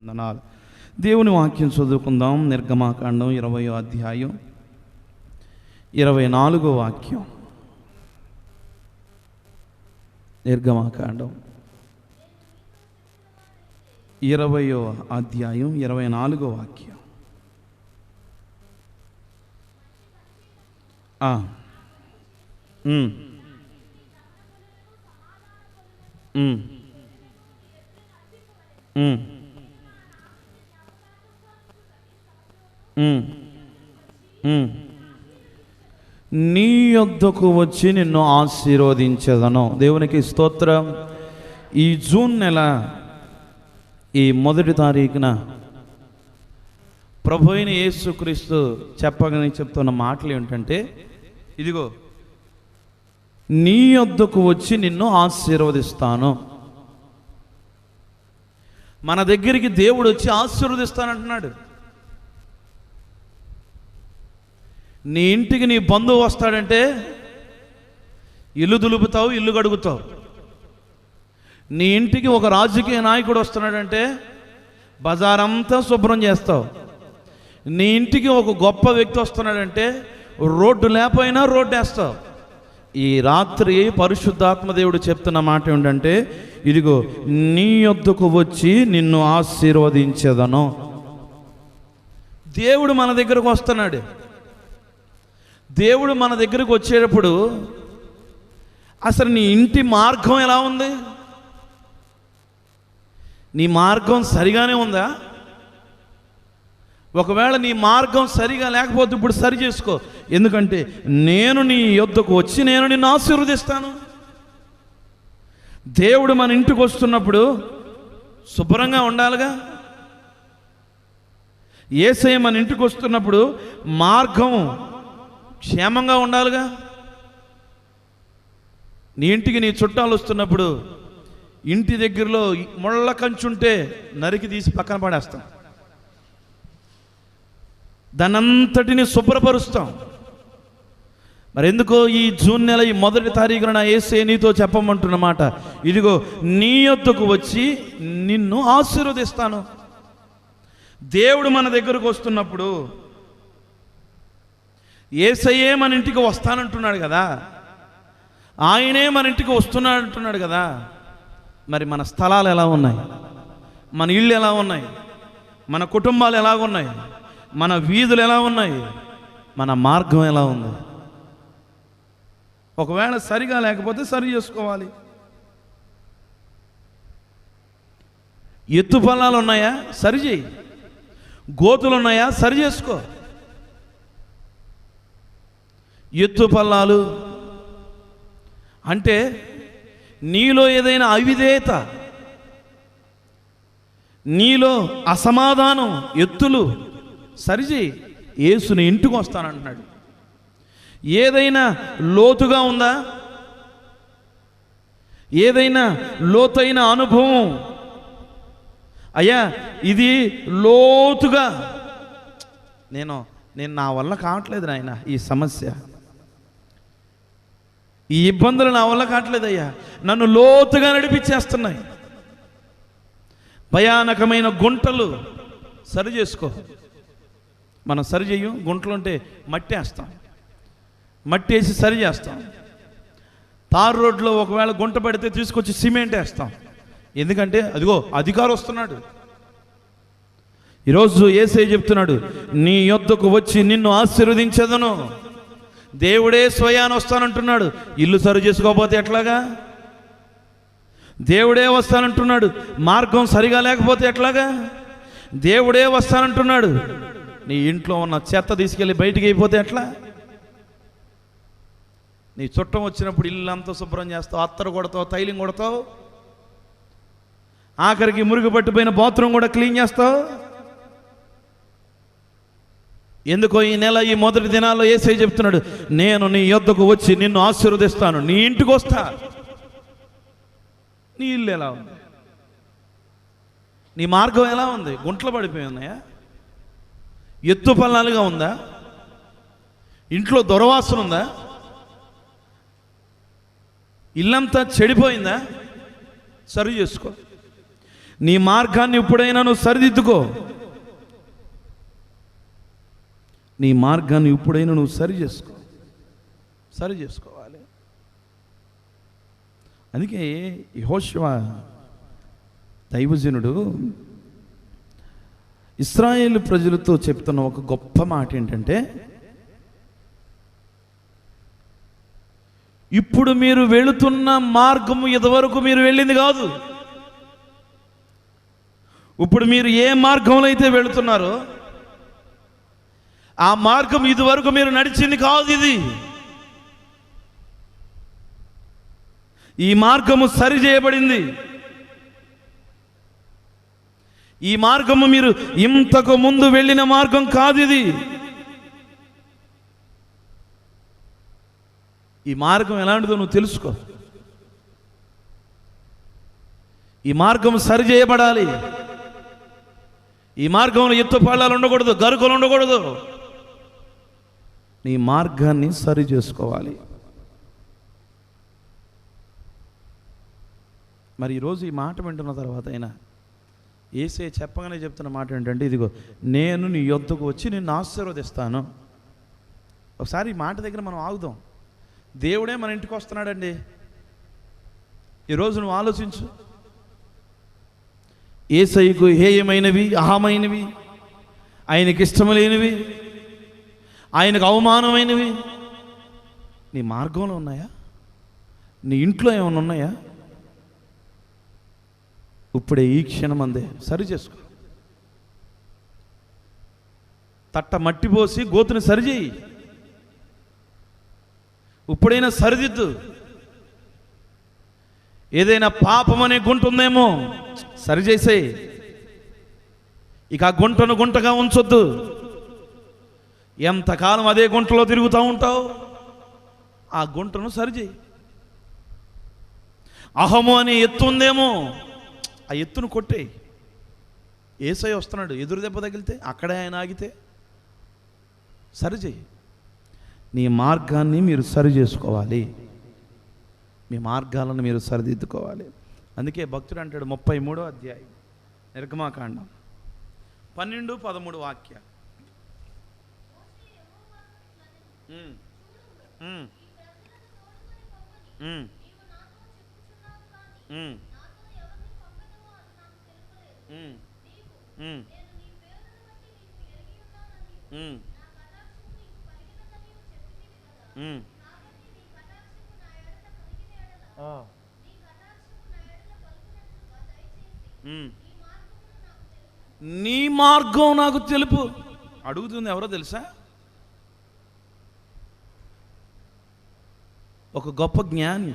వందనాలు. దేవుని వాక్యం చదువుకుందాం. నిర్గమాకాండం 20వ అధ్యాయం 24వ వాక్యం. నిర్గమాకాండం 20వ అధ్యాయం 24వ వాక్యం. నీ యొద్దకు వచ్చి నిన్ను ఆశీర్వదించదను. దేవునికి స్తోత్రం. ఈ జూన్ నెల ఈ 1వ తారీఖున ప్రభు అయిన యేసుక్రీస్తు చెప్పగానే చెప్తున్న మాటలు ఏంటంటే, ఇదిగో నీ యొద్దకు వచ్చి నిన్ను ఆశీర్వదిస్తాను. మన దగ్గరికి దేవుడు వచ్చి ఆశీర్వదిస్తానంటున్నాడు. నీ ఇంటికి నీ బంధువు వస్తాడంటే ఇల్లు దులుపుతావు, ఇల్లు కడుగుతావు. నీ ఇంటికి ఒక రాజకీయ నాయకుడు వస్తున్నాడంటే బజారంతా శుభ్రం చేస్తావు. నీ ఇంటికి ఒక గొప్ప వ్యక్తి వస్తున్నాడంటే రోడ్డు లేకపోయినా రోడ్డు వేస్తావు. ఈ రాత్రి పరిశుద్ధాత్మ దేవుడు చెప్తున్న మాట ఏంటంటే, ఇదిగో నీ యొద్దకు వచ్చి నిన్ను ఆశీర్వదించదను. దేవుడు మన దగ్గరకు వస్తున్నాడు. దేవుడు మన దగ్గరకు వచ్చేటప్పుడు అసలు నీ ఇంటి మార్గం ఎలా ఉంది? నీ మార్గం సరిగానే ఉందా? ఒకవేళ నీ మార్గం సరిగా లేకపోతే ఇప్పుడు సరి చేసుకో. ఎందుకంటే నేను నీ యొద్దకు వచ్చి నేను నిన్ను ఆశీర్వదిస్తాను. దేవుడు మన ఇంటికి వస్తున్నప్పుడు శుభ్రంగా ఉండాలిగా. యేసయ్య మన ఇంటికి వస్తున్నప్పుడు మార్గం క్షేమంగా ఉండాలిగా. నీ ఇంటికి నీ చుట్టాలు వస్తున్నప్పుడు ఇంటి దగ్గరలో ముళ్ళ కంచుంటే నరికి తీసి పక్కన పడేస్తాం. దానంతటిని శుభ్రపరుస్తాం. మరి ఎందుకో ఈ జూన్ నెల ఈ 1వ తారీఖున నా యేసయ్య నీతో చెప్పమంటున్నమాట, ఇదిగో నీ యొద్దకు వచ్చి నిన్ను ఆశీర్వదిస్తాను. దేవుడు మన దగ్గరకు వస్తున్నప్పుడు యేసయ్యే మన ఇంటికి వస్తానంటున్నాడు కదా, ఆయనే మన ఇంటికి వస్తున్నాడు అంటున్నాడు కదా. మరి మన స్థలాలు ఎలా ఉన్నాయి? మన ఇళ్ళు ఎలా ఉన్నాయి? మన కుటుంబాలు ఎలా ఉన్నాయి? మన వీధులు ఎలా ఉన్నాయి? మన మార్గం ఎలా ఉంది? ఒకవేళ సరిగా లేకపోతే సరి చేసుకోవాలి. ఎత్తు పల్లాలు ఉన్నాయా? సరిచేయి. గోతులు ఉన్నాయా? సరి చేసుకో. ఎత్తు పల్లాలు అంటే నీలో ఏదైనా అవిధేయత, నీలో అసమాధానం, ఎత్తులు సరిచేయి. యేసుని ఇంటికి వస్తానంటున్నాడు. ఏదైనా లోతుగా ఉందా? ఏదైనా లోతైన అనుభవం, అయ్యా ఇది లోతుగా నేను నా వల్ల కావట్లేదు నాయన, ఈ సమస్య, ఈ ఇబ్బందులు నా వల్ల కావట్లేదయ్యా, నన్ను లోతుగా నడిపించేస్తున్నాయి. భయానకమైన గుంటలు సరి చేసుకో. మనం సరి చెయ్యం. గుంటలు ఉంటే మట్టి వేస్తాం, మట్టి వేసి సరి చేస్తాం. తారు రోడ్లో ఒకవేళ గుంట పడితే తీసుకొచ్చి సిమెంట్ వేస్తాం. ఎందుకంటే అదిగో అధికారం వస్తున్నాడు. ఈరోజు యేసయ్య చెప్తున్నాడు, నీ యొద్దకు వచ్చి నిన్ను ఆశీర్వదించదను. దేవుడే స్వయాన వస్తానంటున్నాడు. ఇల్లు సరి చేసుకోకపోతే ఎట్లాగా? దేవుడే వస్తానంటున్నాడు. మార్గం సరిగా లేకపోతే ఎట్లాగా? దేవుడే వస్తానంటున్నాడు. నీ ఇంట్లో ఉన్న చెత్త తీసుకెళ్ళి బయటికి అయిపోతే ఎట్లా? నీ చుట్టం వచ్చినప్పుడు ఇల్లు అంతా శుభ్రం చేస్తావు, అత్తరు కొడతావు, తైలం కొడతావు, ఆఖరికి మురుగు పట్టిపోయిన బాత్రూమ్ కూడా క్లీన్ చేస్తావు. ఎందుకో ఈ నెల ఈ 1వ దినాల్లో యేసయ్య చెప్తున్నాడు, నేను నీ యొద్దకు వచ్చి నిన్ను ఆశీర్వదిస్తాను. నీ ఇంటికి వస్తా. నీ ఇల్లు ఎలా ఉంది? నీ మార్గం ఎలా ఉంది? గుంటలు పడిపోయి ఉన్నాయా? ఎత్తు పల్లాలుగా ఉందా? ఇంట్లో దుర్వాసన ఉందా? ఇల్లంతా చెడిపోయిందా? సరి చేసుకో. నీ మార్గాన్ని ఇప్పుడైనా నువ్వు సరిదిద్దుకో. నీ మార్గాన్ని ఇప్పుడైనా నువ్వు సరి చేసుకోవాలి. అందుకే యెహోషువ దైవజనుడు ఇశ్రాయేలు ప్రజలతో చెప్తున్న ఒక గొప్ప మాట ఏంటంటే, ఇప్పుడు మీరు వెళుతున్న మార్గము ఇదివరకు మీరు వెళ్ళింది కాదు. ఇప్పుడు మీరు ఏ మార్గంలో అయితే వెళుతున్నారో ఆ మార్గం ఇదివరకు మీరు నడిచింది కాదు. ఈ మార్గము సరి చేయబడింది. ఈ మార్గము మీరు ఇంతకు ముందు వెళ్ళిన మార్గం కాదు. ఈ మార్గం ఎలాంటిదో నువ్వు తెలుసుకో. ఈ మార్గం సరి చేయబడాలి. ఈ మార్గంలో ఎత్తుపల్లాలు ఉండకూడదు, గరుకులు ఉండకూడదు. నీ మార్గాన్ని సరి చేసుకోవాలి. మరి ఈరోజు ఈ మాట వింటున్న తర్వాత అయినా యేసయ్య చెప్పగానే చెప్తున్న మాట ఏంటంటే, ఇదిగో నేను నీ యొద్దకు వచ్చి నిన్ను ఆశీర్వదిస్తాను. ఒకసారి ఈ మాట దగ్గర మనం ఆగుదాం. దేవుడే మన ఇంటికి వస్తున్నాడండి. ఈరోజు నువ్వు ఆలోచించు. యేసయ్యకు హేయమైనవి, అహమైనవి, ఆయనకి ఇష్టం లేనివి, ఆయనకు అవమానమైనవి నీ మార్గంలో ఉన్నాయా? నీ ఇంట్లో ఏమైనా ఉన్నాయా? ఇప్పుడే ఈ క్షణం అందే సరి చేసుకో. తట్ట మట్టి పోసి గోతుని సరిచేయి. ఇప్పుడైనా సరిదిద్దు. ఏదైనా పాపం అనే గుంట ఉందేమో సరిచేసేయి. ఇక ఆ గుంటను గుంటగా ఉంచొద్దు. ఎంతకాలం అదే గుంటలో తిరుగుతూ ఉంటావు? ఆ గుంటను సరిచేయి. అహము అనే ఎత్తు ఉందేమో ఆ ఎత్తును కొట్టేయి. యేసయ్య వస్తున్నాడు. ఎదురు దెబ్బ తగిలితే అక్కడే ఆయన ఆగితే సరిచేయి. నీ మార్గాన్ని మీరు సరి చేసుకోవాలి. మీ మార్గాలను మీరు సరిదిద్దుకోవాలి. అందుకే భక్తుడు అంటాడు 33వ అధ్యాయం నిర్గమాకాండం 12-13 వాక్యాలు. నీ మార్గం నాకు తెలుపు. అడుగుతుంది ఎవరో తెలుసా? ఒక గొప్ప జ్ఞాని,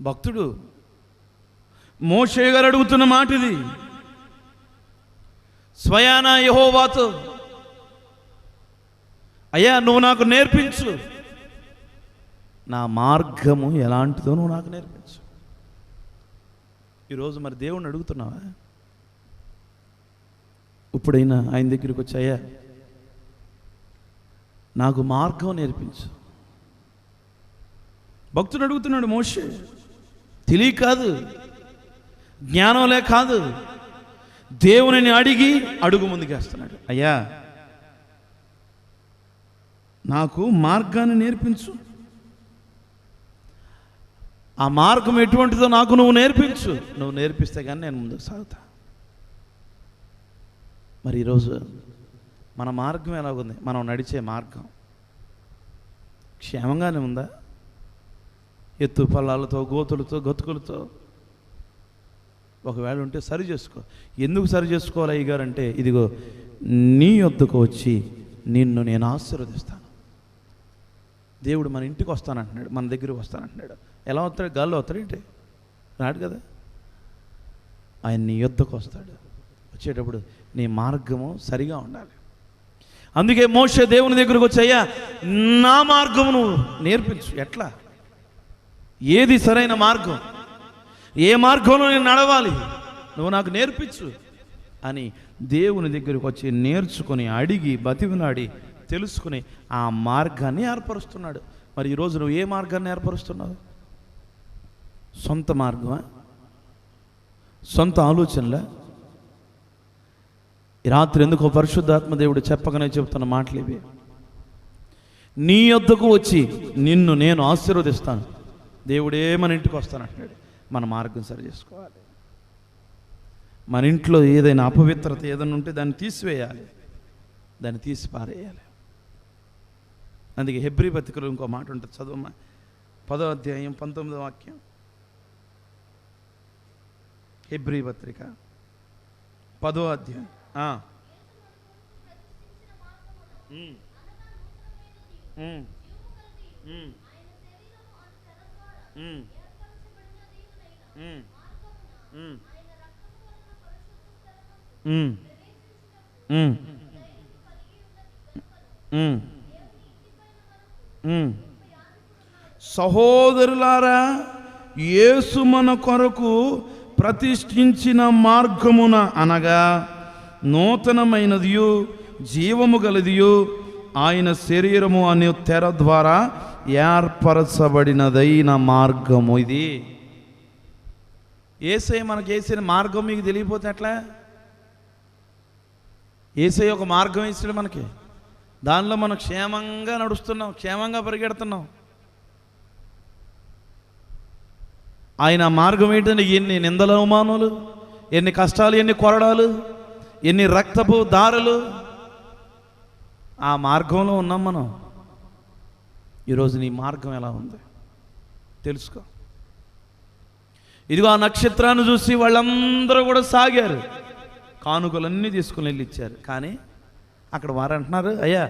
భక్తుడు మోషే గారు అడుగుతున్న మాట ఇది. స్వయానా యెహోవాతో, అయ్యా నువ్వు నాకు నేర్పించు, నా మార్గము ఎలాంటిదో నువ్వు నాకు నేర్పించు. ఈరోజు మరి దేవుణ్ణి అడుగుతున్నావా? ఇప్పుడైనా ఆయన దగ్గరికి వచ్చి, అయ్యా నాకు మార్గం నేర్పించు. భక్తుడు అడుగుతున్నాడు. మోషే తెలియ కాదు, జ్ఞానం లేక కాదు, దేవునిని అడిగి అడుగు ముందుకేస్తున్నాడు. అయ్యా నాకు మార్గాన్ని నేర్పించు, ఆ మార్గం ఎటువంటిదో నాకు నువ్వు నేర్పించు. నువ్వు నేర్పిస్తే కానీ నేను ముందుకు సాగుతా. మరి ఈరోజు మన మార్గం ఎలాగుంది? మనం నడిచే మార్గం క్షేమంగానే ఉందా? ఎత్తు పల్లాలతో, గోతులతో, గతుకులతో ఒకవేళ ఉంటే సరి చేసుకో. ఎందుకు సరి చేసుకోవాలి అయ్యగారంటే, ఇదిగో నీ యొద్దకు వచ్చి నిన్ను నేను ఆశీర్వదిస్తాను. దేవుడు మన ఇంటికి వస్తానంటున్నాడు, మన దగ్గరికి వస్తానంటున్నాడు. ఎలా వస్తాడు? గాల్లో వస్తాడేంటి? రాడు కదా. ఆయన నీ యొద్దకు వస్తాడు. వచ్చేటప్పుడు నీ మార్గము సరిగా ఉండాలి. అందుకే మోషే దేవుని దగ్గరకు వచ్చి, అయ్యా నా మార్గము నువ్వు నేర్పించు. ఎట్లా? ఏది సరైన మార్గం? ఏ మార్గంలో నేను నడవాలి? నువ్వు నాకు నేర్పించు అని దేవుని దగ్గరికి వచ్చి నేర్చుకొని, అడిగి, బతిమలాడి, తెలుసుకుని ఆ మార్గాన్ని ఏర్పరుస్తున్నాడు. మరి ఈరోజు నువ్వు ఏ మార్గాన్ని ఏర్పరుస్తున్నావు? సొంత మార్గమా? సొంత ఆలోచనలే? ఈ రాత్రి ఎందుకో పరిశుద్ధాత్మ దేవుడు చెప్పకనే చెబుతున్న మాటలు ఇవి. నీ యొద్దకు వచ్చి నిన్ను నేను ఆశీర్వదిస్తాను. దేవుడే మన ఇంటికి వస్తానంటున్నాడు. మన మార్గం సరి చేసుకోవాలి. మన ఇంట్లో ఏదైనా అపవిత్రత ఏదైనా ఉంటే దాన్ని తీసివేయాలి, దాన్ని తీసి పారేయాలి. అందుకే హెబ్రీ పత్రికలో ఇంకో మాట ఉంటుంది, చదువమ్మా. 10వ అధ్యాయం 19వ వాక్యం. హెబ్రీ పత్రిక 10వ అధ్యాయం. సహోదరులారా, యేసు మన కొరకు ప్రతిష్ఠించిన మార్గమున అనగా నూతనమైనదియు జీవము గలదియు ఆయన శరీరము అనే తెర ద్వారా ఏర్పరచబడినదైన మార్గము ఇది. యేసయ్య మనకు వేసిన మార్గం మీకు తెలియపోతే ఎట్లా? యేసయ్య ఒక మార్గం వేసాడు మనకి, దానిలో మనం క్షేమంగా నడుస్తున్నాం, క్షేమంగా పరిగెడుతున్నాం. ఆయన మార్గం ఏంటంటే ఎన్ని నిందల అవమానాలు, ఎన్ని కష్టాలు, ఎన్ని కొరడాలు, ఎన్ని రక్తపు దారులు, ఆ మార్గంలో ఉన్నాం మనం. ఈరోజు నీ మార్గం ఎలా ఉంది తెలుసుకో. ఇదిగో ఆ నక్షత్రాన్ని చూసి వాళ్ళందరూ కూడా సాగారు, కానుకలన్నీ తీసుకుని వెళ్ళి ఇచ్చారు. కానీ అక్కడ వారు అంటున్నారు, అయ్యా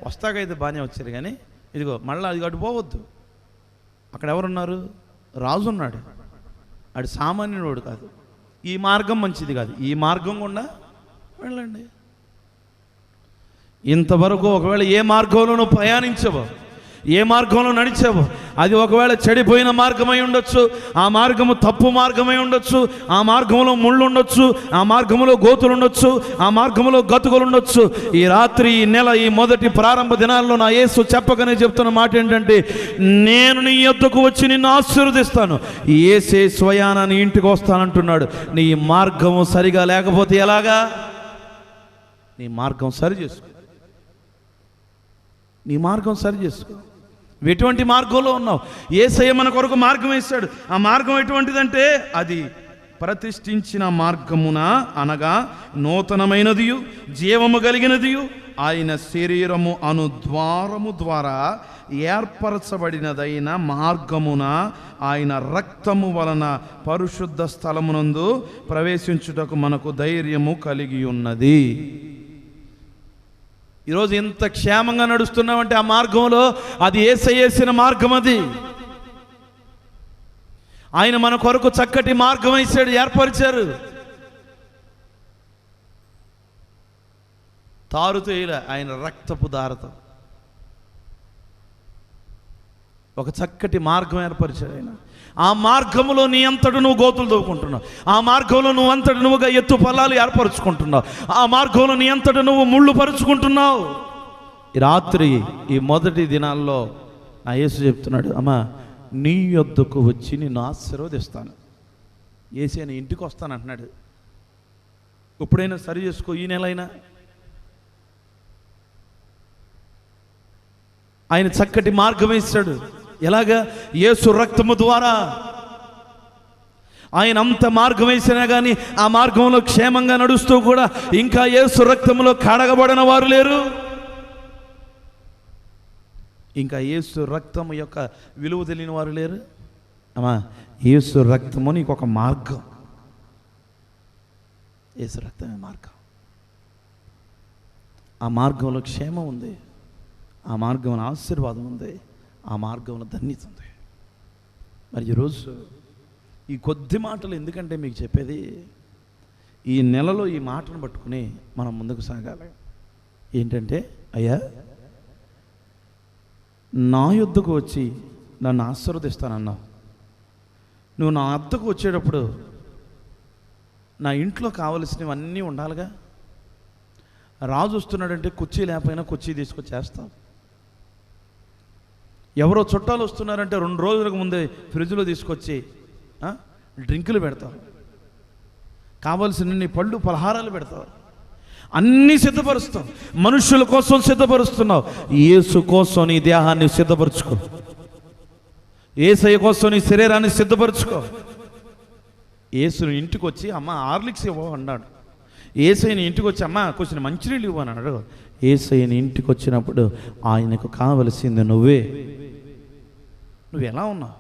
వస్తాకైతే బాగానే వచ్చారు, కానీ ఇదిగో మళ్ళీ అది అటు పోవద్దు. అక్కడ ఎవరున్నారు? రాజు ఉన్నాడు. ఆడు సామాన్యుడు కాదు. ఈ మార్గం మంచిది కాదు, ఈ మార్గం గుండా వెళ్ళండి. ఇంతవరకు ఒకవేళ ఏ మార్గంలో నువ్వు ప్రయాణించవో, ఏ మార్గంలో నడిచావో, అది ఒకవేళ చెడిపోయిన మార్గమై ఉండొచ్చు, ఆ మార్గము తప్పు మార్గమై ఉండొచ్చు, ఆ మార్గంలో ముళ్ళు ఉండొచ్చు, ఆ మార్గంలో గోతులు ఉండొచ్చు, ఆ మార్గంలో గతుకులు ఉండొచ్చు. ఈ రాత్రి, ఈ నెల, ఈ మొదటి ప్రారంభ దినాల్లో నా యేసు చెప్పకనే చెప్తున్న మాట ఏంటంటే, నేను నీ యొద్దకు వచ్చి నిన్ను ఆశీర్వదిస్తాను. యేసే స్వయాన నీ ఇంటికి వస్తానంటున్నాడు. నీ మార్గము సరిగా లేకపోతే ఎలాగా? నీ మార్గం సరి చేసుకో, నీ మార్గం సరి చేసుకో. ఎటువంటి మార్గంలో ఉన్నావు? యేసయ్య మన కొరకు మార్గం వేశాడు. ఆ మార్గం ఎటువంటిదంటే, అది ప్రతిష్ఠించిన మార్గమున అనగా నూతనమైనదియు జీవము కలిగినదియు ఆయన శరీరము అను ద్వారము ద్వారా ఏర్పరచబడినదైన మార్గమున ఆయన రక్తము వలన పరిశుద్ధ స్థలమునందు ప్రవేశించుటకు మనకు ధైర్యము కలిగి ఉన్నది. ఈరోజు ఎంత క్షేమంగా నడుస్తున్నామంటే ఆ మార్గంలో అది యేసయ్య వేసిన మార్గం. అది ఆయన మన కొరకు చక్కటి మార్గం వేసాడు, ఏర్పరిచారు. తారుతో ఇలా ఆయన రక్తపు దారతో ఒక చక్కటి మార్గం ఏర్పరిచాడు ఆయన. ఆ మార్గంలో నీ అంతటి నువ్వు గోతులు తవ్వుకుంటున్నావు, ఆ మార్గంలో నువ్వు అంతటి నువ్వుగా ఎత్తు పొలాలు ఏర్పరచుకుంటున్నావు, ఆ మార్గంలో నీ అంతటి నువ్వు ముళ్ళు పరుచుకుంటున్నావు. ఈ రాత్రి, ఈ మొదటి దినాల్లో నా యేసు చెప్తున్నాడు, అమ్మా నీ యొద్దకు వచ్చి నిన్ను ఆశీర్వదిస్తాను. యేసే నీ ఇంటికి వస్తాను అంటున్నాడు. ఎప్పుడైనా సరి చేసుకో, ఈ నెలైనా. ఆయన చక్కటి మార్గం వేశాడు. ఎలాగా? యేసు రక్తము ద్వారా. ఆయన అంత మార్గం వేసినా కానీ ఆ మార్గంలో క్షేమంగా నడుస్తూ కూడా ఇంకా యేసు రక్తములో కడగబడిన వారు లేరు. ఇంకా యేసు రక్తము యొక్క విలువ తెలియని వారు లేరు. అమ్మా, యేసు రక్తము నీకు ఒక మార్గం. యేసు రక్తమే మార్గం. ఆ మార్గంలో క్షేమం ఉంది, ఆ మార్గంలో ఆశీర్వాదం ఉంది, ఆ మార్గంలో ధన్యత ఉంది. మరి ఈరోజు ఈ కొద్ది మాటలు ఎందుకంటే మీకు చెప్పేది, ఈ నెలలో ఈ మాటను పట్టుకుని మనం ముందుకు సాగాలి. ఏంటంటే, అయ్యా నా యొద్దకు వచ్చి నన్ను ఆశీర్వదిస్తానన్నావు. నువ్వు నా వద్దకు వచ్చేటప్పుడు నా ఇంట్లో కావలసినవన్నీ ఉండాలిగా. రాజు వస్తున్నాడంటే కుర్చీ లేకపోయినా కుర్చీ తీసుకొచ్చేస్తావు. ఎవరో చుట్టాలు వస్తున్నారంటే 2 రోజులకు ముందే ఫ్రిడ్జ్లో తీసుకొచ్చి డ్రింకులు పెడతావు. కావలసిన నీ పళ్ళు పలహారాలు పెడతావు, అన్నీ సిద్ధపరుస్తావు. మనుషుల కోసం సిద్ధపరుస్తున్నావు, యేసు కోసం నీ దేహాన్ని సిద్ధపరచుకో. యేసయ్య కోసం నీ శరీరాన్ని సిద్ధపరచుకో. యేసుని ఇంటికి వచ్చి అమ్మ హార్లిక్స్ ఇవ్వ అన్నాడు. యేసయ్యని ఇంటికి వచ్చి అమ్మ కొంచెం మంచినీళ్ళు ఇవ్వు అన్నాడు. యేసయ్యని ఇంటికి వచ్చినప్పుడు ఆయనకు కావలసింది నువ్వు ఎలా ఉన్నావు?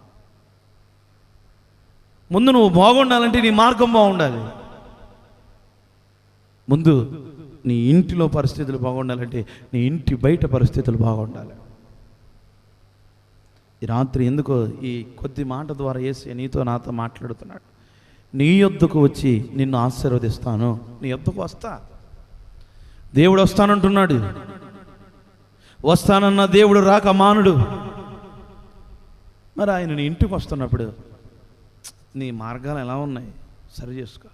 ముందు నువ్వు బాగుండాలంటే నీ మార్గం బాగుండాలి. ముందు నీ ఇంటిలో పరిస్థితులు బాగుండాలంటే నీ ఇంటి బయట పరిస్థితులు బాగుండాలి. ఈ రాత్రి ఎందుకో ఈ కొద్ది మాట ద్వారా యేసయ్య నీతో నాతో మాట్లాడుతున్నాడు. నీ యొద్దకు వచ్చి నిన్ను ఆశీర్వదిస్తాను. నీ యొద్దకు వస్తా, దేవుడు వస్తానంటున్నాడు. వస్తానన్న దేవుడు రాక మానుడు. మరి ఆయన నీ ఇంటికి వస్తున్నప్పుడు నీ మార్గాలు ఎలా ఉన్నాయి సరి చేసుకో.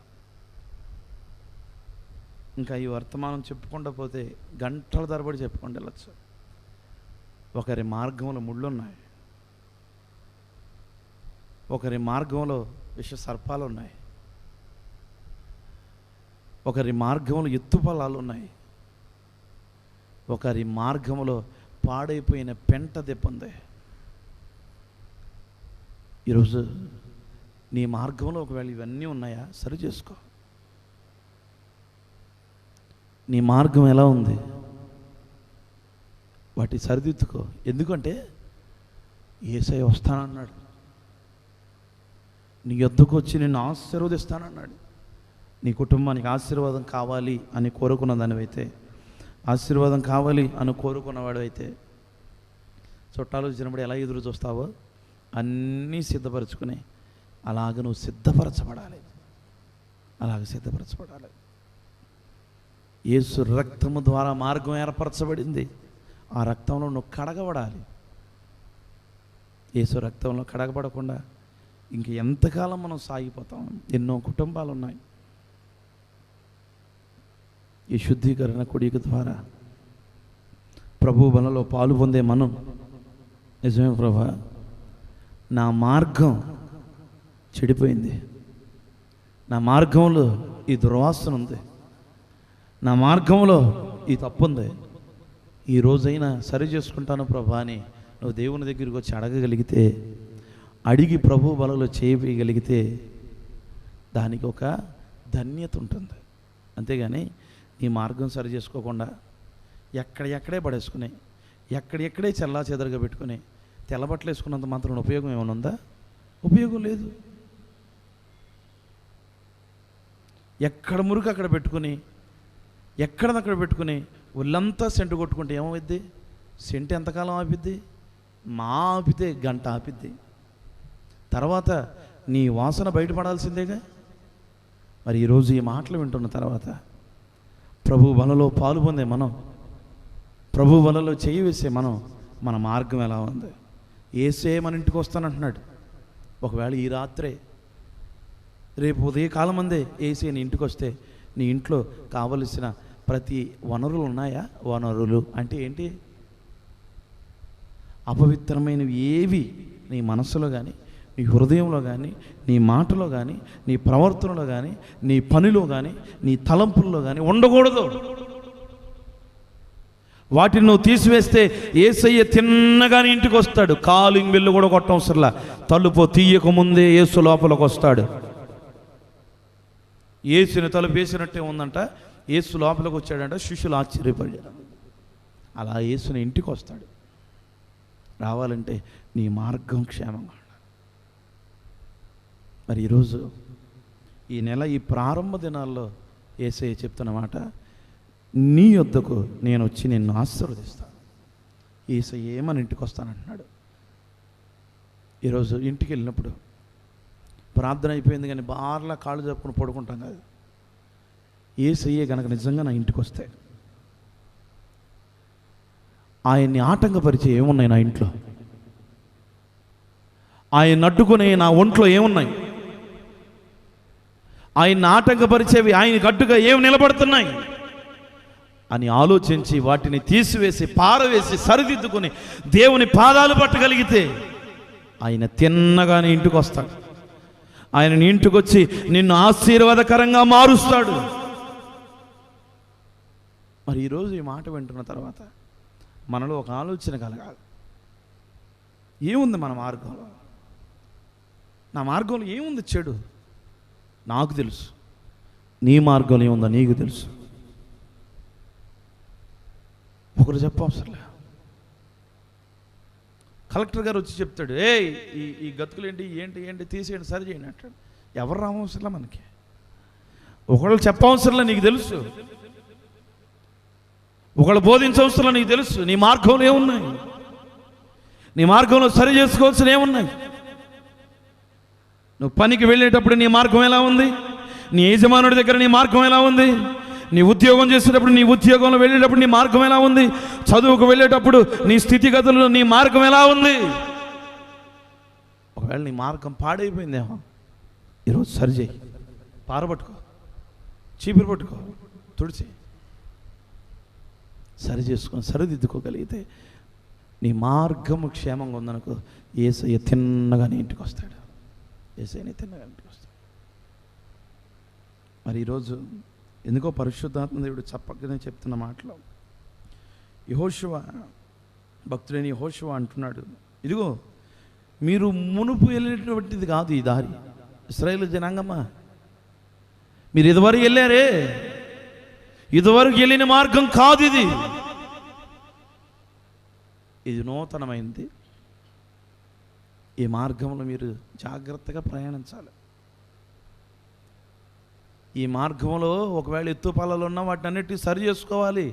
ఇంకా ఈ వర్తమానం చెప్పుకుంటూ పోతే గంటల తరబడి చెప్పుకుంటూ వెళ్ళచ్చు. ఒకరి మార్గంలో ముళ్ళు ఉన్నాయి, ఒకరి మార్గంలో విష సర్పాలు ఉన్నాయి, ఒకరి మార్గంలో ఎత్తుపల్లాలు ఉన్నాయి, ఒకరి మార్గంలో పాడైపోయిన పెంట దెబ్బ. ఈరోజు నీ మార్గంలో ఒకవేళ ఇవన్నీ ఉన్నాయా సరి చేసుకో. నీ మార్గం ఎలా ఉంది వాటి సరిదిద్దుకో. ఎందుకంటే యేసయ్య వస్తానన్నాడు, నీ యొద్దకు వచ్చి నిన్ను ఆశీర్వదిస్తానన్నాడు. నీ కుటుంబానికి ఆశీర్వాదం కావాలి అని కోరుకున్న దానివైతే, ఆశీర్వాదం కావాలి అని కోరుకున్నవాడు అయితే, చుట్టాలు వచ్చినప్పుడు ఎలా ఎదురు చూస్తావో అన్నీ సిద్ధపరచుకుని అలాగ నువ్వు సిద్ధపరచబడాలి. యేసు రక్తము ద్వారా మార్గం ఏర్పరచబడింది. ఆ రక్తంలో నువ్వు కడగబడాలి. యేసు రక్తంలో కడగబడకుండా ఇంక ఎంతకాలం మనం సాగిపోతాం? ఎన్నో కుటుంబాలు ఉన్నాయి. ఈ శుద్ధీకరణ కొడిక ద్వారా ప్రభు బలలో పాలు పొందే మనం నిజమే ప్రభా, నా మార్గం చెడిపోయింది, నా మార్గంలో ఈ దుర్వాసన ఉంది, నా మార్గంలో ఈ తప్పు ఉంది, ఈ రోజైనా సరి చేసుకుంటాను ప్రభా అని నువ్వు దేవుని దగ్గరికి వచ్చి అడగగలిగితే, అడిగి ప్రభు బలలో చేయగలిగితే దానికి ఒక ధన్యత ఉంటుంది. అంతేగాని నీ మార్గం సరి చేసుకోకుండా ఎక్కడెక్కడే పడేసుకుని, ఎక్కడెక్కడే చల్లా చెదరగా పెట్టుకుని తెల్లబట్టలు వేసుకున్నంత మాత్రం ఉపయోగం ఏమైనా ఉందా? ఉపయోగం లేదు. ఎక్కడ మురికి అక్కడ పెట్టుకుని, ఎక్కడదక్కడ పెట్టుకుని ఒళ్ళంతా సెంటు కొట్టుకుంటే ఏమవుద్ది? సెంటు ఎంతకాలం ఆపిద్ది? ఆపితే గంట ఆపిద్ది. తర్వాత నీ వాసన బయటపడాల్సిందేగా. మరి ఈరోజు ఈ మాటలు వింటున్న తర్వాత ప్రభు బలలో పాలు పొందే మనం, ప్రభు బలలో చేయి వేసే మనం, మన మార్గం ఎలా ఉంది? యేసే మన ఇంటికి వస్తానంటున్నాడు. ఒకవేళ ఈ రాత్రే, రేపు ఉదయకాలం అందే యేసే నీ ఇంటికి వస్తే నీ ఇంట్లో కావలసిన ప్రతి వనరులు ఉన్నాయా? వనరులు అంటే ఏంటి? అపవిత్రమైనవి ఏవి నీ మనస్సులో కానీ, నీ హృదయంలో కానీ, నీ మాటలో కానీ, నీ ప్రవర్తనలో కానీ, నీ పనిలో కానీ, నీ తలంపుల్లో కానీ ఉండకూడదు. వాటిని నువ్వు తీసివేస్తే యేసయ్య తిన్నగానే ఇంటికి వస్తాడు. కాలింగ్ బిల్లు కూడా కొట్టవసరంలా, తలుపు తీయక ముందే యేసు లోపలికి వస్తాడు. యేసుని తలుపు వేసినట్టే ఉందంట, యేసు లోపలికి వచ్చాడంట. శిష్యులు ఆశ్చర్యపడ్డారు. అలా యేసుని ఇంటికి వస్తాడు. రావాలంటే నీ మార్గం క్షేమంగా ఉండాలి. మరి ఈరోజు ఈ నెల ఈ ప్రారంభ దినాల్లో యేసయ్య చెప్తున్న మాట, నీ యొద్దకు నేను వచ్చి నిన్ను ఆశీర్వదిస్తాను. యేసయ్య మన ఇంటికి వస్తానంటున్నాడు. ఈరోజు ఇంటికి వెళ్ళినప్పుడు ప్రార్థన అయిపోయింది కానీ బార్లా కాళ్ళు చెప్పుకుని పడుకుంటాం కాదు. యేసయ్య కనుక నిజంగా నా ఇంటికి వస్తే, ఆయన్ని ఆటంకపరిచే ఏమున్నాయి నా ఇంట్లో? ఆయన అడ్డుకునే నా ఒంట్లో ఏమున్నాయి? ఆయన్ని ఆటంకపరిచేవి ఆయనకు అడ్డుగా ఏమి నిలబడుతున్నాయి అని ఆలోచించి వాటిని తీసివేసి పారవేసి సరిదిద్దుకుని దేవుని పాదాలు పట్టగలిగితే ఆయన తిన్నగానే ఇంటికి వస్తాడు. ఆయన నీ ఇంటికి వచ్చి నిన్ను ఆశీర్వాదకరంగా మారుస్తాడు. మరి ఈరోజు ఈ మాట వింటున్న తర్వాత మనలో ఒక ఆలోచన కలగాలి. ఏముంది మన మార్గంలో? నా మార్గంలో ఏముంది చెడు? నాకు తెలుసు. నీ మార్గంలో ఏముందో నీకు తెలుసు. ఒకరు చెప్పవసరంలే. కలెక్టర్ గారు వచ్చి చెప్తాడు, ఈ గతుకులు ఏంటి ఏంటి ఏంటి తీసేయండి, సరి చేయండి అంటాడు. ఎవరు రావసరంలా మనకి? ఒకళ్ళు చెప్పవసరంలా, నీకు తెలుసు. ఒకళ్ళు బోధించవసరంలా, నీకు తెలుసు. నీ మార్గంలో ఏమున్నాయి? నీ మార్గంలో సరి చేసుకోవాల్సిన ఏమున్నాయి? నువ్వు పనికి వెళ్ళేటప్పుడు నీ మార్గం ఎలా ఉంది? నీ యజమానుడి దగ్గర నీ మార్గం ఎలా ఉంది? నీ ఉద్యోగం చేసేటప్పుడు నీ ఉద్యోగంలో వెళ్ళేటప్పుడు నీ మార్గం ఎలా ఉంది? చదువుకు వెళ్ళేటప్పుడు నీ స్థితిగతుల్లో నీ మార్గం ఎలా ఉంది? ఒకవేళ నీ మార్గం పాడైపోయిందేమో, ఈరోజు సరిచేయి. పారబట్టుకో, చీపురు పట్టుకో, తుడిచి సరి చేసుకొని సరిదిద్దుకోగలిగితే నీ మార్గము క్షేమంగా ఉందనుకో, యేసయ్య తిన్నగా నీ ఇంటికి వస్తాడు. యేసయ్యని తిన్నగా ఇంటికి వస్తాడు. మరి ఈరోజు ఎందుకో పరిశుద్ధాత్మ దేవుడు చెప్పకనే చెప్తున్న మాటలో యెహోషువ, భక్తుడైన యెహోషువ అంటున్నాడు, ఇదిగో మీరు మునుపు వెళ్ళినటువంటిది కాదు ఈ దారి. ఇశ్రాయేలు జనాంగమా, మీరు ఇదివరకు వెళ్ళారే, ఇదివరకు వెళ్ళిన మార్గం కాదు ఇది. ఇది నూతనమైంది. ఈ మార్గంలో మీరు జాగ్రత్తగా ప్రయాణించాలి. ఈ మార్గంలో ఒకవేళ ఎత్తుపాలలో ఉన్న వాటిని అన్నిటినీ సరి చేసుకోవాలి.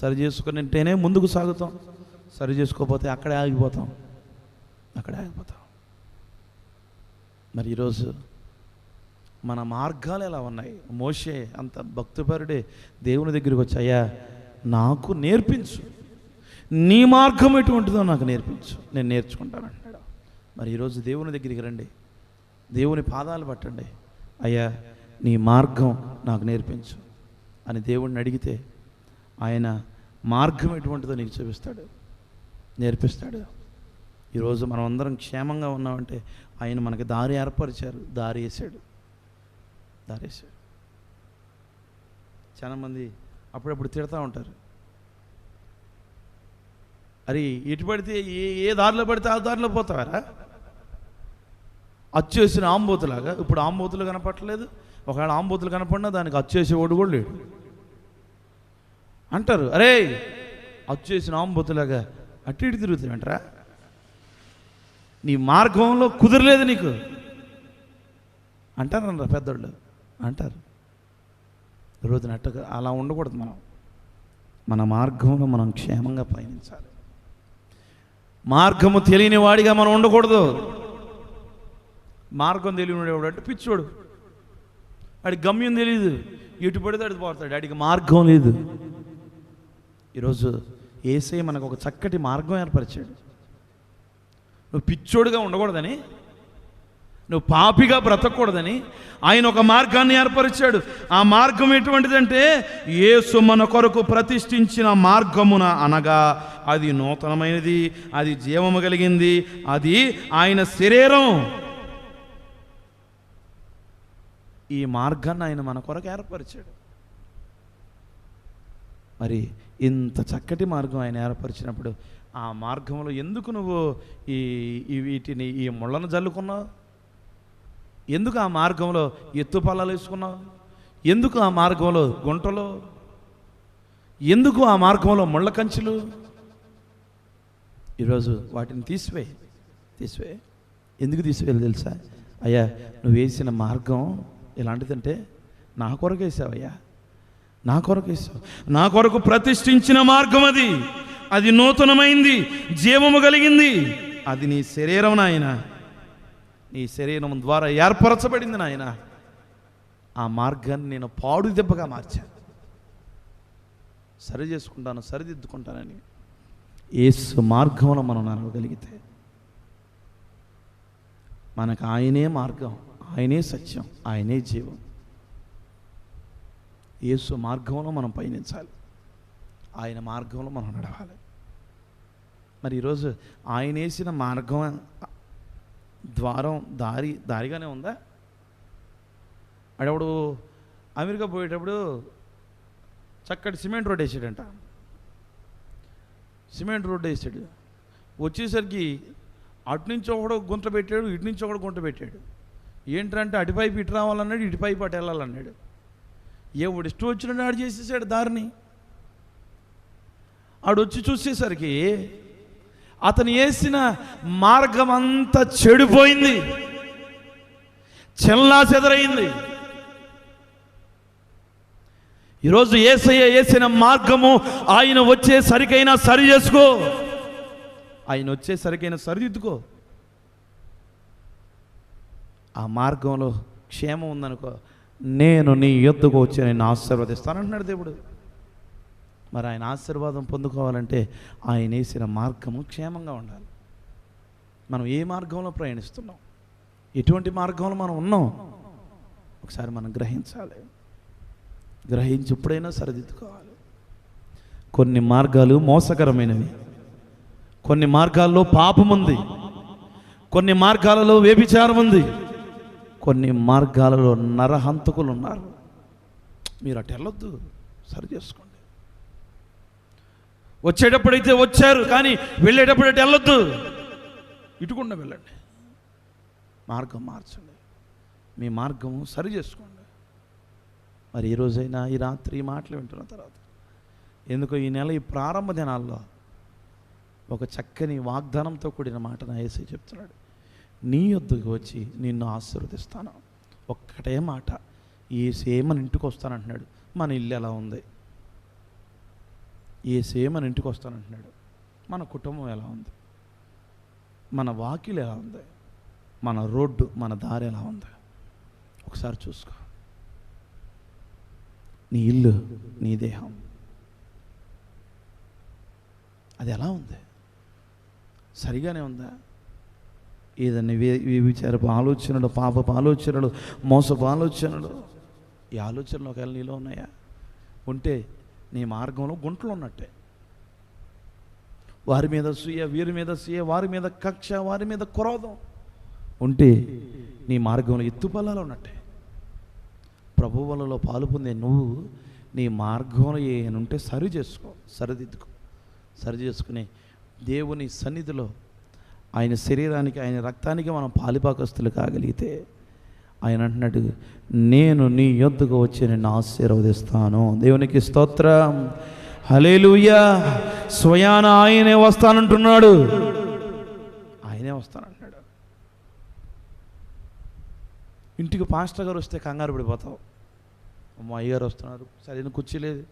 సరి చేసుకునింటేనే ముందుకు సాగుతాం. సరి చేసుకోకపోతే అక్కడే ఆగిపోతాం. మరి ఈరోజు మన మార్గాలు ఎలా ఉన్నాయి? మోషే అంత భక్తిపరుడే దేవుని దగ్గరికి వచ్చి, అయ్యా నాకు నేర్పించు, నీ మార్గం ఎటువంటిదో నాకు నేర్పించు, నేను నేర్చుకుంటాను అంటాడు. మరి ఈరోజు దేవుని దగ్గరికి రండి, దేవుని పాదాలు పట్టండి, అయ్యా నీ మార్గం నాకు నేర్పించు అని దేవుడిని అడిగితే ఆయన మార్గం ఎటువంటిదో నీకు చూపిస్తాడు, నేర్పిస్తాడు. ఈరోజు మనం అందరం క్షేమంగా ఉన్నామంటే ఆయన మనకి దారి ఏర్పరిచారు, దారి వేసాడు. చాలామంది అప్పుడప్పుడు తిడతా ఉంటారు, అరే ఎటు పడితే ఏ దారిలో పడితే ఆ దారిలో పోతావారా? అచ్చేసిన ఆంబోతులాగా. ఇప్పుడు ఆంబోతులు కనపడలేదు. ఒకవేళ ఆంబోతులు కనపడినా దానికి అచ్చేసేవాడు కూడా లేడు అంటారు. అరే అచ్చేసిన ఆంబోతులాగా అటు ఇటు తిరుగుతామంటారా? నీ మార్గంలో కుదరలేదు నీకు అంటారన్నారు పెద్దోళ్ళు, అంటారు. రోజున అలా ఉండకూడదు. మన మార్గంలో మనం క్షేమంగా పయనించాలి. మార్గము తెలియని వాడిగా మనం ఉండకూడదు. మార్గం తెలియనివాడు అంటే పిచ్చోడు, వాడికి గమ్యం తెలియదు, ఎటు పడితే అటు పోతాడు, వాడికి మార్గం లేదు. ఈరోజు యేసయ్య మనకు ఒక చక్కటి మార్గం ఏర్పరిచాడు. నువ్వు పిచ్చోడుగా ఉండకూడదని, నువ్వు పాపిగా బ్రతకూడదని ఆయన ఒక మార్గాన్ని ఏర్పరిచాడు. ఆ మార్గం ఎటువంటిదంటే యేసు మన కొరకు ప్రతిష్ఠించిన మార్గమున, అనగా అది నూతనమైనది, అది జీవము కలిగింది, అది ఆయన శరీరం. ఈ మార్గాన్ని ఆయన మన కొరకు ఏర్పరిచాడు. మరి ఇంత చక్కటి మార్గం ఆయన ఏర్పరిచినప్పుడు ఆ మార్గంలో ఎందుకు నువ్వు వీటిని ఈ ముళ్ళను జల్లుకున్నావు? ఎందుకు ఆ మార్గంలో ఎత్తుపల్లాలు వేసుకున్నావు? ఎందుకు ఆ మార్గంలో గుంటలు? ఎందుకు ఆ మార్గంలో ముళ్ళ కంచెలు? ఈరోజు వాటిని తీసివేయి. ఎందుకు తీసివేయాలి తెలుసా? అయ్యా నువ్వు వేసిన మార్గం ఎలాంటిదంటే నా కొరకు వేసావయ్యా, నా కొరకు వేసావు, నా కొరకు ప్రతిష్ఠించిన మార్గం అది. అది నూతనమైంది, జీవము కలిగింది. అది నీ శరీరం నాయన, నీ శరీరం ద్వారా ఏర్పరచబడింది నాయన. ఆ మార్గాన్ని నేను పాడు దెబ్బగా మార్చాను. సరి చేసుకుంటాను, సరిదిద్దుకుంటానని యేసు మార్గంలో మనం నడవగలిగితే మనకు ఆయనే మార్గం, ఆయనే సత్యం, ఆయనే జీవం. యేసు మార్గంలో మనం పయనించాలి, ఆయన మార్గంలో మనం నడవాలి. మరి ఈరోజు ఆయన వేసిన మార్గం ద్వారం దారిగానే ఉందా? ఆడప్పుడు అమెరికా పోయేటప్పుడు చక్కటి సిమెంట్ రోడ్ వేసాడంట. సిమెంట్ రోడ్ వేసాడు. వచ్చేసరికి అటు నుంచి ఒకడు గుంట పెట్టాడు, ఇటు నుంచి ఒకడు గుంట పెట్టాడు. ఏంటంటే అటుపైపు ఇటు రావాలన్నాడు, ఇటుపైపు అటు వెళ్ళాలన్నాడు. ఎవడు ఇష్టం వచ్చినట్టు ఆడు చేసేసాడు దారిని. ఆడు వచ్చి చూసేసరికి అతను వేసిన మార్గం అంతా చెడిపోయింది, చెల్లా చెదరైంది. ఈరోజు యేసయ్య వేసిన మార్గము ఆయన వచ్చేసరికైనా సరి చేసుకో, ఆయన వచ్చేసరికైనా సరిదిద్దుకో. ఆ మార్గంలో క్షేమం ఉందనుకో, నేను నీ యొద్దకు వచ్చి నేను ఆశీర్వదిస్తానంటున్నాడు దేవుడు. మరి ఆయన ఆశీర్వాదం పొందుకోవాలంటే ఆయన వేసిన మార్గము క్షేమంగా ఉండాలి. మనం ఏ మార్గంలో ప్రయాణిస్తున్నాం, ఎటువంటి మార్గంలో మనం ఉన్నాం, ఒకసారి మనం గ్రహించాలి. గ్రహించి ఇప్పుడైనా సరిదిద్దుకోవాలి. కొన్ని మార్గాలు మోసకరమైనవి, కొన్ని మార్గాల్లో పాపం ఉంది, కొన్ని మార్గాలలో వ్యభిచారం ఉంది, కొన్ని మార్గాలలో నరహంతకులు ఉన్నారు. మీరు అటు వెళ్ళొద్దు, సరి చేసుకోండి. వచ్చేటప్పుడైతే వచ్చారు, కానీ వెళ్ళేటప్పుడు అటు వెళ్ళొద్దు, ఇటుకుండా వెళ్ళండి. మార్గం మార్చండి, మీ మార్గము సరి చేసుకోండి. మరి ఈ రోజైనా ఈ రాత్రి ఈ మాటలు వింటున్న తర్వాత ఎందుకో ఈ నెల ఈ ప్రారంభ దినాల్లో ఒక చక్కని వాగ్దానంతో కూడిన మాట నా యేసయ్య చెప్తున్నాడు. నీ యొద్దకు వచ్చి నిన్ను ఆశీర్వదిస్తాను. ఒక్కటే మాట, యేసయ్య మన ఇంటికి వస్తానంటున్నాడు. మన ఇల్లు ఎలా ఉంది? యేసయ్య మన ఇంటికి వస్తానంటున్నాడు. మన కుటుంబం ఎలా ఉంది? మన వాకిలు ఎలా ఉంది? మన రోడ్డు, మన దారి ఎలా ఉంది? ఒకసారి చూసుకో. నీ ఇల్లు, నీ దేహం అది ఎలా ఉంది? సరిగానే ఉందా? ఏదన్నా వ్యభిచారపు ఆలోచనలు, పాపపు ఆలోచనలు, మోసపు ఆలోచనలు, ఈ ఆలోచనలు ఒకవేళ నీలో ఉన్నాయా? ఉంటే నీ మార్గంలో గుంటలు ఉన్నట్టే. వారి మీద సూయ, వీరి మీద సూయ, వారి మీద కక్ష, వారి మీద క్రోధం ఉంటే నీ మార్గంలో ఎత్తుపల్లాలు ఉన్నట్టే. ప్రభు వలలో పాలు పొందే నువ్వు నీ మార్గంలో ఏనుంటే సరి చేసుకో, సరిదిద్దుకో. సరి చేసుకుని దేవుని సన్నిధిలో ఆయన శరీరానికి, ఆయన రక్తానికి మనం పాలిపాకస్తులు కాగలిగితే ఆయన అంటున్నాడు, నేను నీ యొద్దకు వచ్చి నిన్ను ఆశీర్వదిస్తాను. దేవునికి స్తోత్రం, హల్లెలూయా. స్వయాన ఆయనే వస్తానంటున్నాడు, ఆయనే వస్తానంటున్నాడు. ఇంటికి పాస్టర్ గారు వస్తే కంగారు పడిపోతావు. అమ్మ అయ్యగారు వస్తున్నారు, సరైన కుర్చీ లేదు,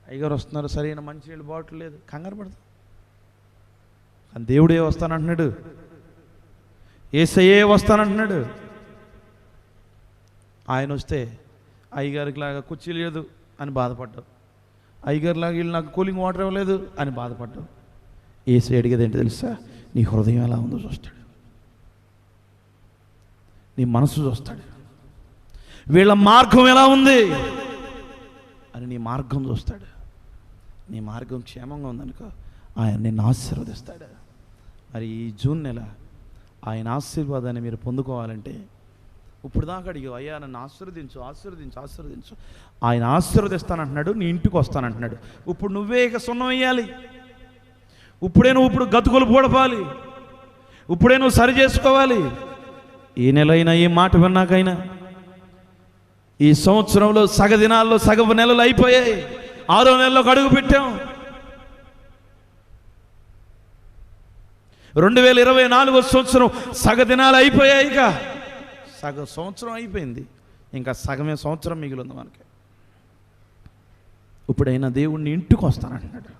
అయ్యగారు వస్తున్నారు, సరైన మంచినీళ్ళు బాటిల్ లేదు, కంగారు పడతావు. కానీ దేవుడే వస్తానంటున్నాడు, యేసయ్యే వస్తానంటున్నాడు. ఆయన వస్తే అయ్యగారికి లాగా కుర్చీ లేదు అని బాధపడ్డావు, అయ్యగారి లాగా వీళ్ళు నాకు కూలింగ్ వాటర్ ఇవ్వలేదు అని బాధపడ్డావు. యేసయ్య అడిగేది ఏంటి తెలుసా? నీ హృదయం ఎలా ఉందో చూస్తాడు, నీ మనసు చూస్తాడు. వీళ్ళ మార్గం ఎలా ఉంది అని నీ మార్గం చూస్తాడు. నీ మార్గం క్షేమంగా ఉందనుకో, ఆయన నిన్ను ఆశీర్వదిస్తాడు. మరి ఈ జూన్ నెల ఆయన ఆశీర్వాదాన్ని మీరు పొందుకోవాలంటే ఇప్పుడు దాకా అడిగావు, అయ్యా నన్ను ఆశీర్వదించు, ఆశీర్వదించు, ఆశీర్వదించు. ఆయన ఆశీర్వదిస్తానంటున్నాడు, నీ ఇంటికి వస్తానంటున్నాడు. ఇప్పుడు నువ్వే ఇక సున్నం వేయాలి. ఇప్పుడే నువ్వు ఇప్పుడు గతుకులు పూడపాలి, ఇప్పుడే నువ్వు సరి చేసుకోవాలి. ఈ నెలైనా ఈ మాట విన్నాకైనా, ఈ సంవత్సరంలో సగ దినాల్లో సగపు నెలలు అయిపోయాయి, 6వ నెలలోకి అడుగు పెట్టాం. 2024 సంవత్సరం సగ దినాలు అయిపోయాయి, ఇక సగ సంవత్సరం అయిపోయింది, ఇంకా సగమే సంవత్సరం మిగిలింది మనకి. ఇప్పుడైనా దేవుణ్ణి ఇంటికి వస్తానంటున్నాడు,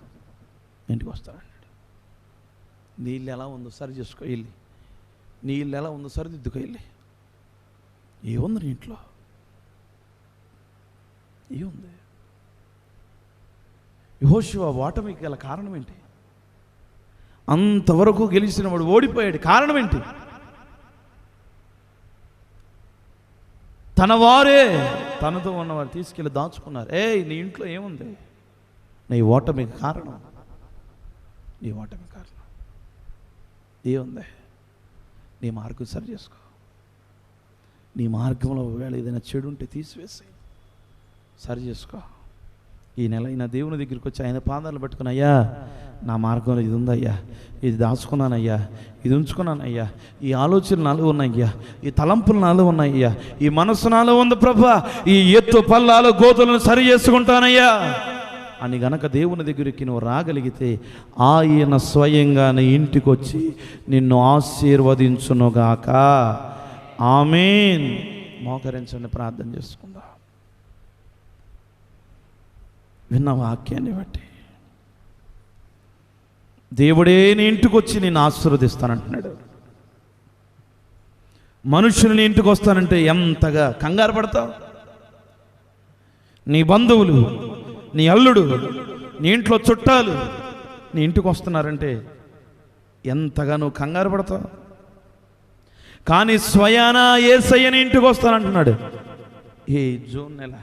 ఇంటికి వస్తానంటున్నాడు. నీ ఇల్లు ఎలా ఉందో సరి చేసుకో, వెళ్ళి నీ ఇల్లు ఎలా ఉందో సరిదిద్దుకో. వెళ్ళి ఏముంది నీ ఇంట్లో? ఏముంది? యెహోషువ ఓటమికి గల కారణం ఏంటి? అంతవరకు గెలిచిన వాడు ఓడిపోయాడు, కారణం ఏంటి? తన వారే తనతో ఉన్నవారు తీసుకెళ్ళి దాచుకున్నారు. నీ ఇంట్లో ఏముంది? నీ ఓటమికి కారణం, నీ ఓటమి కారణం ఏముంది? నీ మార్గం సరి చేసుకో. నీ మార్గంలో ఒకవేళ ఏదైనా చెడు ఉంటే తీసివేసి సరి చేసుకో. ఈ నెల అయినా దేవుని దగ్గరికి వచ్చి ఆయన పాదాలు పట్టుకుని, అయ్యా నా మార్గంలో ఇది ఉందయ్యా, ఇది దాచుకున్నానయ్యా, ఇది ఉంచుకున్నానయ్యా, ఈ ఆలోచనలు నాలో ఉన్నాయ్యా, ఈ తలంపులు నాలో ఉన్నాయ్యా, ఈ మనస్సు నాలో ఉంది ప్రభా, ఈ ఎత్తు పల్లాలు గోతులను సరి చేసుకుంటానయ్యా అని గనక దేవుని దగ్గరికి నువ్వు రాగలిగితే ఆయన స్వయంగా నీ ఇంటికి వచ్చి నిన్ను ఆశీర్వదించునుగాక. ఆమేన్. మోకరించండి, ప్రార్థన చేసుకుందాం. విన్న వాక్యాన్ని బట్టి దేవుడే నీ ఇంటికి వచ్చి నేను ఆశీర్వదిస్తానంటున్నాడు. మనుషులు నీ ఇంటికి వస్తానంటే ఎంతగా కంగారు పడతావు? నీ బంధువులు, నీ అల్లుడు, నీ ఇంట్లో చుట్టాలు నీ ఇంటికి వస్తున్నారంటే ఎంతగా నువ్వు కంగారు పడతావు. కానీ స్వయాన యేసయ్య నీ ఇంటికి వస్తానంటున్నాడు. ఈ జూన్ నెల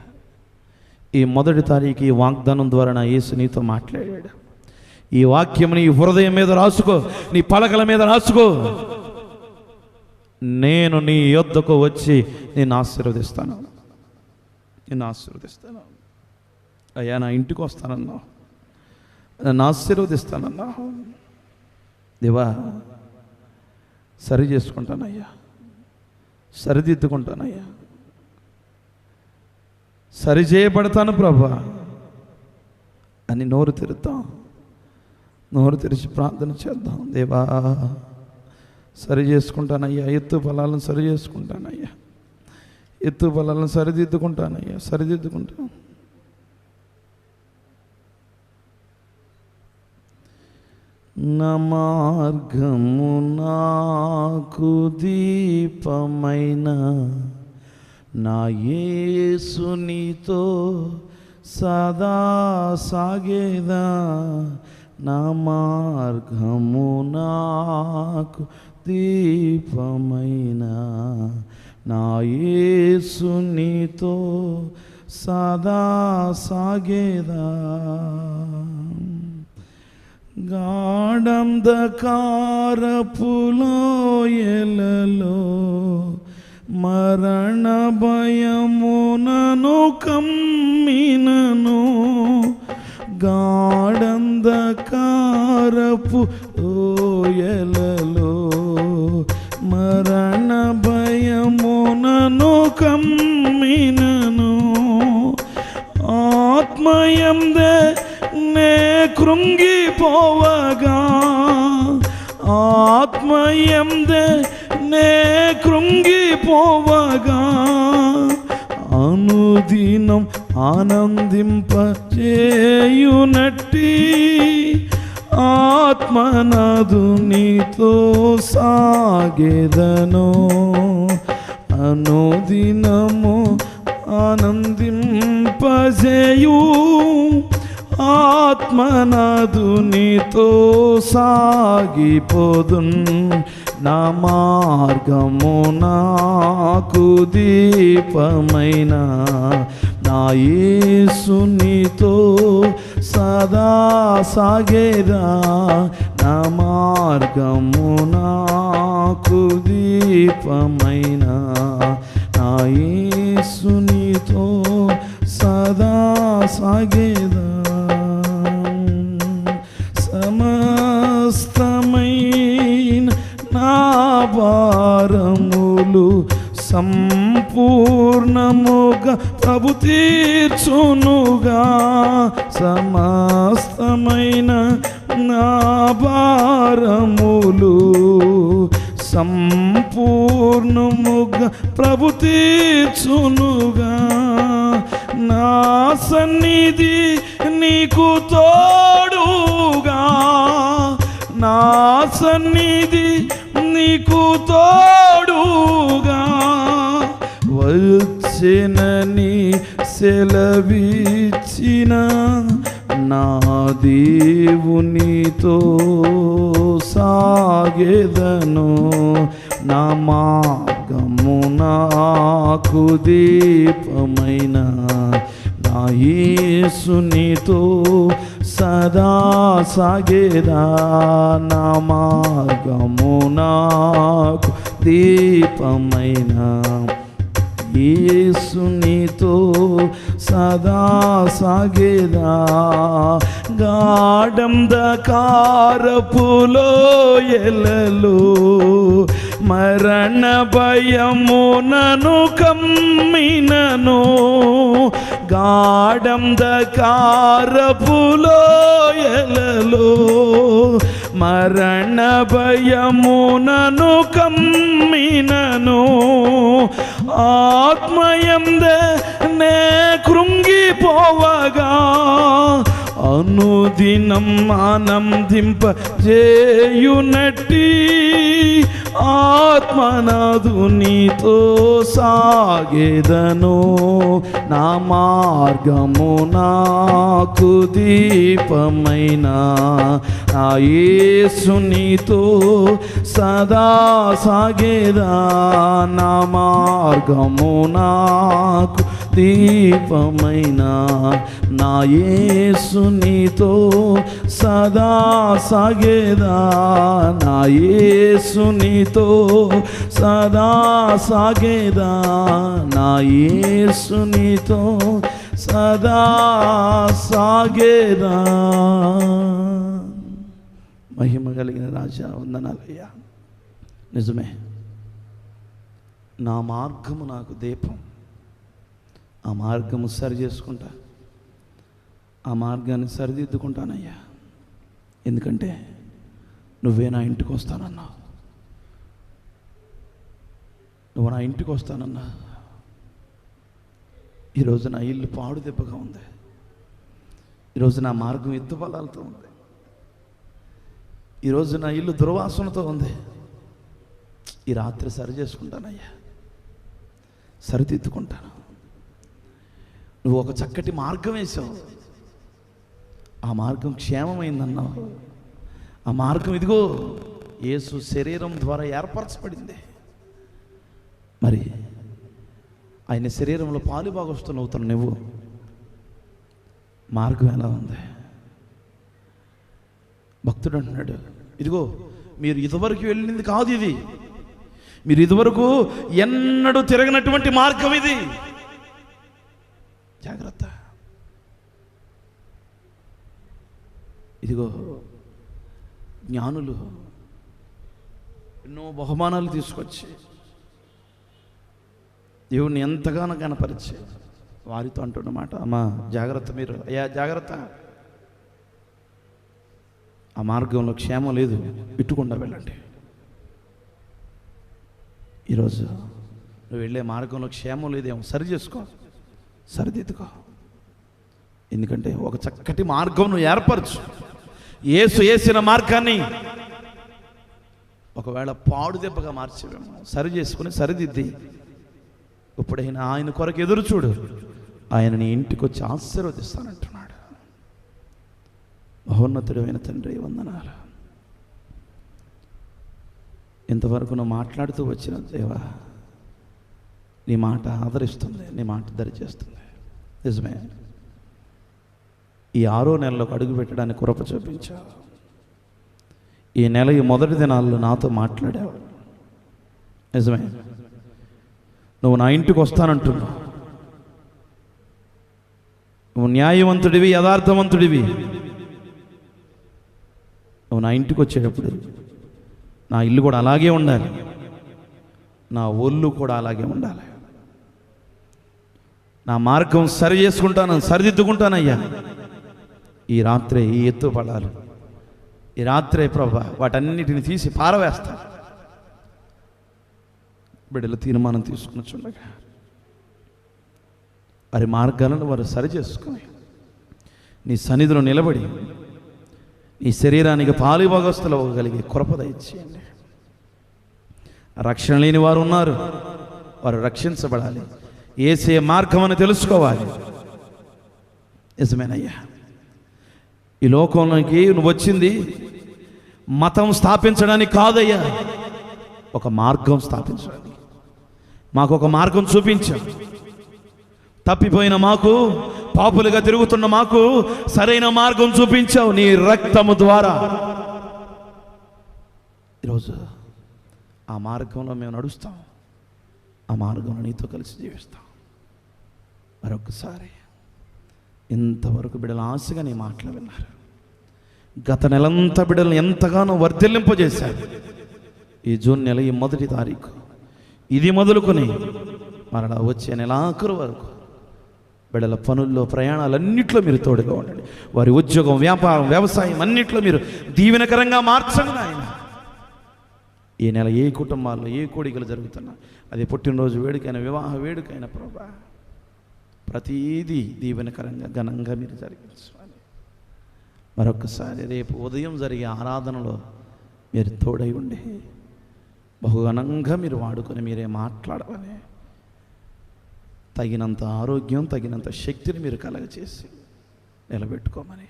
ఈ 1వ తారీఖు ఈ వాగ్దానం ద్వారా నా యేసు నీతో మాట్లాడాడు. ఈ వాక్యం నీ హృదయం మీద రాసుకో, నీ పలకల మీద రాసుకో. నేను నీ యొద్దకు వచ్చి నిన్ను ఆశీర్వదిస్తాను, నిన్ను ఆశీర్వదిస్తాను. అయ్యా నా ఇంటికి వస్తానన్నా, నన్ను ఆశీర్వదిస్తానన్నా. దేవా సరి చేసుకుంటానయ్యా, సరిదిద్దుకుంటానయ్యా, సరి చేయబడతాను ప్రభా అని నోరు తెరుద్దాం. నోరు తెరిచి ప్రార్థన చేద్దాం. దేవా సరి చేసుకుంటానయ్యా, ఎత్తు బలాలను సరి చేసుకుంటానయ్యా, ఎత్తు బలాలను సరిదిద్దుకుంటానయ్యా, సరిదిద్దుకుంటాను. నా మార్గము నాకు దీపమైన నా యేసు నీతో సదా సాగేదా. నా మార్గము నాకు దీపమైన నా యేసు నీతో సదా సాగేదా. గాఢంధకారపు లోయలలో మరణ భయమునను కమ్మినను, గాఢంధకారపు లోయలలో మరణ భయమునను కమ్మినను, ఆత్మయందే నే కృంగిపోవగా, ఆత్మయందే నే కృంగిపోవగా, అనుదినం ఆనందింపచేయునట్టి ఆత్మనాదు నీతో సాగెదను. అనుదినము ఆనందింపజేయు ఆత్మనాదు నీతో సాగిపోదున్. నా మార్గము నాకు దీపమైన నా యేసు నీతో సదా సాగేదా. నా మార్గము నాకు దీపమైన నా యేసు నీతో సదా సాగేదా. సమస్తమైన నా భారములు సంపూర్ణముగా ప్రభు తీర్చునుగా. సమస్తమైన నా భారములు సంపూర్ణముగా ప్రభు తీర్చునుగా. నా సన్నిధి నీకు తోడుగా, నా సన్నిధి నీకు తోడుగా వచ్చెనని సెలవిచ్చిన నా దేవునితో సాగెదను. నా మార్గము నాకు దీపమైన నా యేసు నీతో సదా సాగేదా. నా మార్గము నాకు దీపమైన యేసు నీతో సదా సాగేదా. గాఢంధకారపు లోయలలో మరణ భయమునను కమ్మినను, గాఢంధకారపు లోయలలో మరణ భయమునను కమ్మినను, ఆత్మయందే నే కృంగిపోవగా అనుదినం ఆనందింపజేయునట్టి ఆత్మనాథునితో సాగెదను. నా మార్గము నాకు దీపమైన నా యేసునితో సదా సాగేదా. నా మార్గము నాకు దీపమైన నా యేసునితో సదా సాగేదా. నా యేసునితో సదా సాగేదా. నా యేసునితో సదా సాగేదా. మహిమ కలిగిన రాజా వందనాలయ్యా. నిజమే, నా మార్గము నాకు దీపం. ఆ మార్గము సరి చేసుకుంటా, ఆ మార్గాన్ని సరిదిద్దుకుంటానయ్యా. ఎందుకంటే నువ్వే నా ఇంటికి వస్తానన్నావు, నువ్వు నా ఇంటికి వస్తానన్నా. ఈరోజు నా ఇల్లు పాడు దెబ్బగా ఉంది, ఈరోజు నా మార్గం ఎత్తుబలాలతో ఉంది, ఈరోజు నా ఇల్లు దుర్వాసనతో ఉంది. ఈ రాత్రి సరి చేసుకుంటానయ్యా, సరిదిద్దుకుంటాను. నువ్వు ఒక చక్కటి మార్గం వేసావు, ఆ మార్గం క్షేమమైందన్నావు. ఆ మార్గం ఇదిగో యేసు శరీరం ద్వారా ఏర్పరచబడింది. మరి ఆయన శరీరంలో పాలుభాగస్తులు అవుతాను నువ్వు. మార్గం ఎలా ఉంది? భక్తుడు అంటున్నాడు, ఇదిగో మీరు ఇదివరకు వెళ్ళింది కాదు ఇది, మీరు ఇదివరకు ఎన్నడూ తిరగనటువంటి మార్గం ఇది, జాగ్రత్త. ఇదిగో జ్ఞానులు ఎన్నో బహుమానాలు తీసుకొచ్చి దేవుణ్ణి ఎంతగానో కనపరిచి వారితో అంటున్నమాట, అమ్మా జాగ్రత్త, మీరు అయ్యా జాగ్రత్త, ఆ మార్గంలో క్షేమం లేదు, ఇట్టుకుండా వెళ్ళండి. ఈరోజు నువ్వు వెళ్ళే మార్గంలో క్షేమం లేదేమో, సరి చేసుకో, సరిదిద్దుకో. ఎందుకంటే ఒక చక్కటి మార్గం నువ్వు ఏర్పరచు. యేసు వేసిన మార్గాన్ని ఒకవేళ పాడు దెబ్బగా మార్చేవేమో, సరి చేసుకుని సరిదిద్ది ఇప్పుడైనా ఆయన కొరకు ఎదురు చూడు. ఆయన నీ ఇంటికి వచ్చి ఆశీర్వదిస్తానంటున్నాడు. మహోన్నతుడైన తండ్రి వందనాలు. ఇంతవరకు నువ్వు మాట్లాడుతూ వచ్చిన దేవా, నీ మాట ఆదరిస్తుంది, నీ మాట దరిచేస్తుంది. నిజమే, ఈ 6వ నెలలోకి అడుగు పెట్టడానికి కృప చూపించావు. ఈ నెల ఈ మొదటి దినాల్లో నాతో మాట్లాడావు. నిజమే, నువ్వు నా ఇంటికి వస్తానంటున్నావు. నువ్వు న్యాయవంతుడివి, యథార్థవంతుడివి. నువ్వు నా ఇంటికి వచ్చేటప్పుడు నా ఇల్లు కూడా అలాగే ఉండాలి, నా ఒళ్ళు కూడా అలాగే ఉండాలి. నా మార్గం సరి చేసుకుంటాను, సరిదిద్దుకుంటానయ్యా. ఈ రాత్రే ఈ ఎత్తుపడాలి, ఈ రాత్రే ప్రభా వాటన్నిటిని తీసి పారవేస్తా. బిడ్డలు తీర్మానం తీసుకుని చూడగా వారి మార్గాలను వారు సరి చేసుకుని నీ సన్నిధిలో నిలబడి నీ శరీరానికి పాలుభాగస్తులు అవ్వగలిగే కృప దయచేయండి. రక్షణ లేని వారు ఉన్నారు, వారు రక్షించబడాలి, యేసే మార్గం అని తెలుసుకోవాలి. నిజమేనయ్యా, ఈ లోకంలోకి నువ్వు వచ్చింది మతం స్థాపించడానికి కాదయ్యా, ఒక మార్గం స్థాపించడానికి. మాకు ఒక మార్గం చూపించావు. తప్పిపోయిన మాకు, పాపులుగా తిరుగుతున్న మాకు సరైన మార్గం చూపించావు నీ రక్తము ద్వారా. ఈరోజు ఆ మార్గంలో మేము నడుస్తాం. ఆ మార్గంలో నీతో కలిసి జీవిస్తాం. మరొకసారి ఇంతవరకు బిడ్డలు ఆశగా నీ మాటలు విన్నారు. గత నెలంతా బిడ్డలను ఎంతగానో వర్ధిల్లింపజేశారు. ఈ జూన్ నెల ఈ 1వ తారీఖు ఇది మొదలుకొని మరలా వచ్చే నెలాఖరు వరకు బిడ్డల పనుల్లో ప్రయాణాలన్నింటిలో మీరు తోడుగా ఉండండి. వారి ఉద్యోగం, వ్యాపారం, వ్యవసాయం అన్నింటిలో మీరు దీవెనకరంగా మార్చండి నాయన. ఈ నెల ఏ కుటుంబాల్లో ఏ కోడికలు జరుగుతున్నా, అది పుట్టినరోజు వేడుకైన, వివాహ వేడుకైన ప్రభా, ప్రతీదీ దీవెనకరంగా ఘనంగా మీరు జరిగించాలి. మరొకసారి రేపు ఉదయం జరిగే ఆరాధనలో మీరు తోడై ఉండి బహుఘనంగా మీరు వాడుకొని మీరే మాట్లాడమని, తగినంత ఆరోగ్యం, తగినంత శక్తిని మీరు కలగచేసి నిలబెట్టుకోమని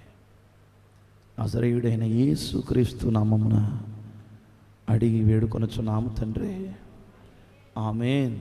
నజరేయుడైన యేసుక్రీస్తు నామమున అడిగి వేడుకొనుచున్నాము తండ్రి. ఆమేన్.